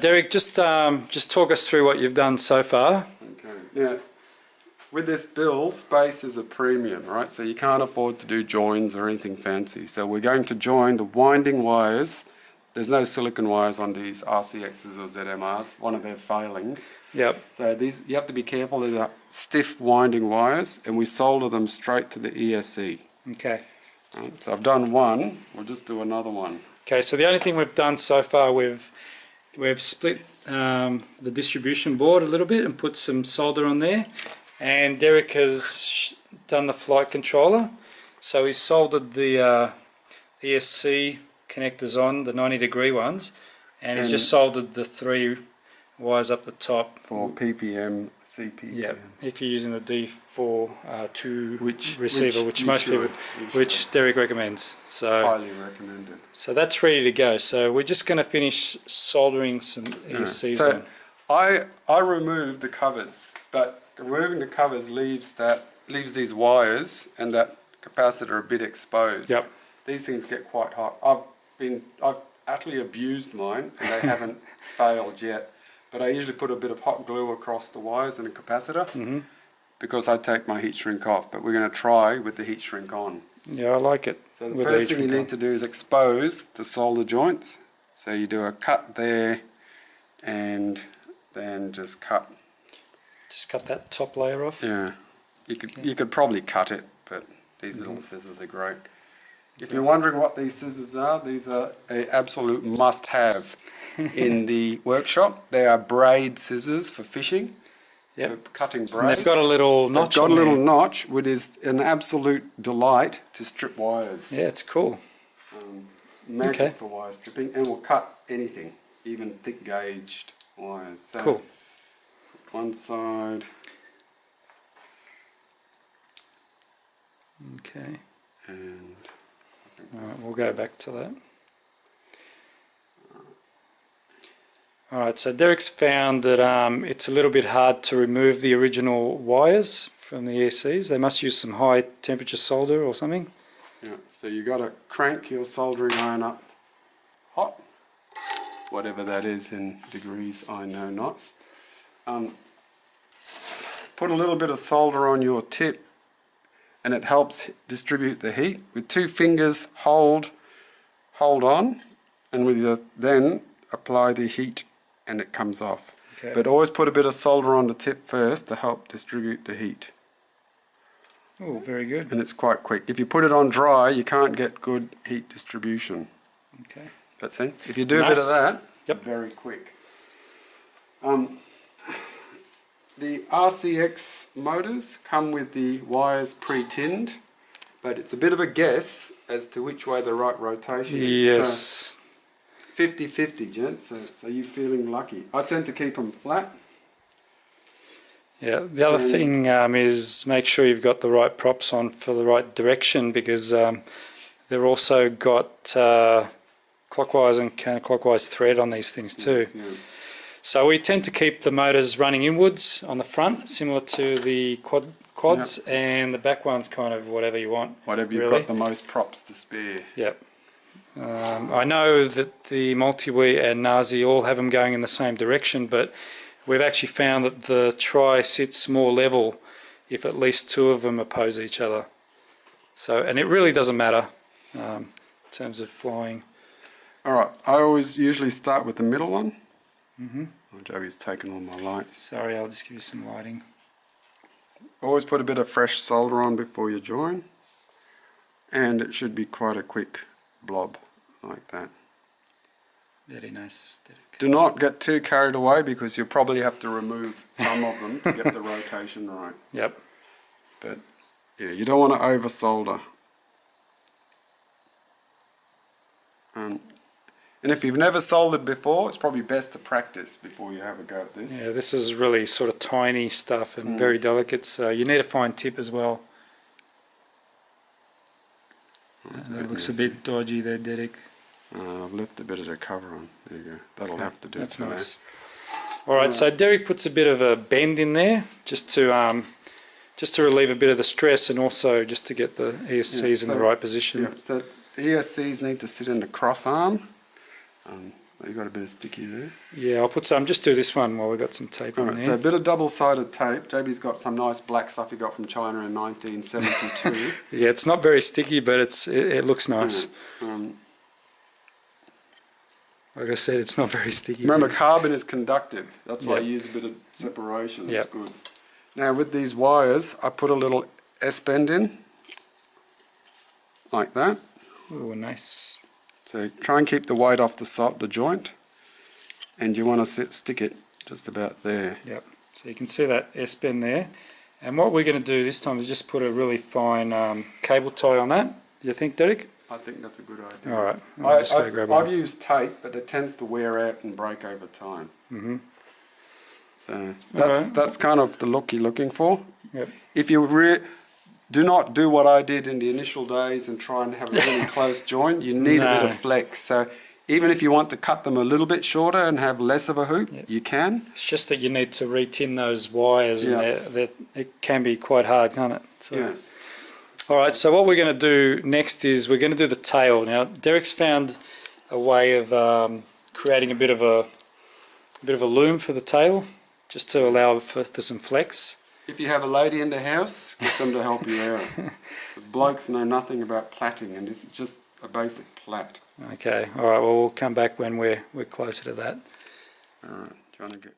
Derek, just talk us through what you've done so far. Okay. Now, with this build, space is a premium, right? So you can't afford to do joins or anything fancy. So we're going to join the winding wires. There's no silicon wires on these RCXs or ZMRs, one of their failings. Yep. So these, you have to be careful, they're stiff winding wires, and we solder them straight to the ESC. Okay. So I've done one, we'll just do another one. Okay, so the only thing we've done so far, we've split the distribution board a little bit and put some solder on there. And Derek has done the flight controller. So he's soldered the ESC connectors on, the 90-degree ones, and he's just soldered the 3 wires up the top. For PPM, CPM. Yeah, if you're using the D4 receiver, which Derek recommends. So highly recommended. So that's ready to go. So we're just going to finish soldering some ESCs on. I removed the covers, but removing the covers leaves these wires and that capacitor a bit exposed. Yep. These things get quite hot. I've actually abused mine and they haven't failed yet. But I usually put a bit of hot glue across the wires and a capacitor because I take my heat shrink off. But we're going to try with the heat shrink on. Yeah, I like it. So the first thing you need to do is expose the solder joints. So you do a cut there and then just cut. Just cut that top layer off? Yeah. You could probably cut it, but these little scissors are great. If you're wondering what these scissors are, these are an absolute must-have in the workshop. They are braid scissors for fishing. Yep. For cutting braid. And they've got a little notch. They've got a little notch, which is an absolute delight to strip wires. Yeah, it's cool. Magic for wire stripping, and will cut anything, even thick gauged wires. So cool. One side. Okay. And alright, we'll go back to that. Alright, so Derek's found that it's a little bit hard to remove the original wires from the ESCs. They must use some high temperature solder or something. Yeah, so you got to crank your soldering iron up hot, whatever that is in degrees, I know not. Put a little bit of solder on your tip and it helps distribute the heat. With 2 fingers hold on, and with your then apply the heat and it comes off. Okay. But always put a bit of solder on the tip first to help distribute the heat. Oh, very good. And it's quite quick. If you put it on dry, you can't get good heat distribution. Okay. That's it. If you do a bit of that, very quick. The RCX motors come with the wires pre-tinned, but it's a bit of a guess as to which way the right rotation is. Yes. 50-50, gents, so you're feeling lucky. I tend to keep them flat. Yeah, the other thing is make sure you've got the right props on for the right direction, because they've also got clockwise and counterclockwise thread on these things too. Yeah. So we tend to keep the motors running inwards on the front, similar to the quads, and the back one's kind of whatever you want. Whatever you've got the most props to spare. Yep. I know that the Multi-Wii and Nazi all have them going in the same direction, but we've actually found that the Tri sits more level if at least 2 of them oppose each other. So, and it really doesn't matter in terms of flying. Alright, I always usually start with the middle one. Oh, Joey's taken all my light. Sorry, I'll just give you some lighting. Always put a bit of fresh solder on before you join, and it should be quite a quick blob like that. Very nice. Do not get too carried away, because you'll probably have to remove some of them to get the rotation right. Yep. But yeah, you don't want to over solder. And if you've never soldered before, it's probably best to practice before you have a go at this. Yeah, this is really sort of tiny stuff and very delicate, so you need a fine tip as well. That looks a bit dodgy there, Derek. I've left a bit of the cover on. There you go. That'll have to do. That's nice. Alright, so Derek puts a bit of a bend in there just to relieve a bit of the stress, and also just to get the ESCs in the right position. Yeah, so the ESCs need to sit in the cross arm. You got a bit of sticky there. Yeah, I'll put some. Just do this one while we've got some tape in Alright, there. so a bit of double-sided tape. JB's got some nice black stuff he got from China in 1972. Yeah, it's not very sticky, but it looks nice. Like I said, it's not very sticky. Remember, carbon is conductive. That's why Yep. you use a bit of separation. It's Yep. good. Now with these wires, I put a little S-bend in, like that. Oh, nice. So try and keep the weight off the joint, and you want to stick it just about there. Yep. So you can see that S-bend there. And what we're going to do this time is just put a really fine cable tie on that. Do you think, Derek? I think that's a good idea. All right. I'll just go grab one. I've used tape, but it tends to wear out and break over time. Mm-hmm. So that's kind of the look you're looking for. Yep. If you do not do what I did in the initial days and try and have a really close joint, you need a bit of flex. So even if you want to cut them a little bit shorter and have less of a hoop, you can. It's just that you need to re-tin those wires, Yeah. and it can be quite hard, can't it? So. Yes. All right, so what we're going to do next is we're going to do the tail. Now, Derek's found a way of creating a bit of a loom for the tail, just to allow for some flex. If you have a lady in the house, get them to help you out. Because blokes know nothing about plaiting, and this is just a basic plait. Okay, all right, well, we'll come back when we're closer to that. All right, do you want to get...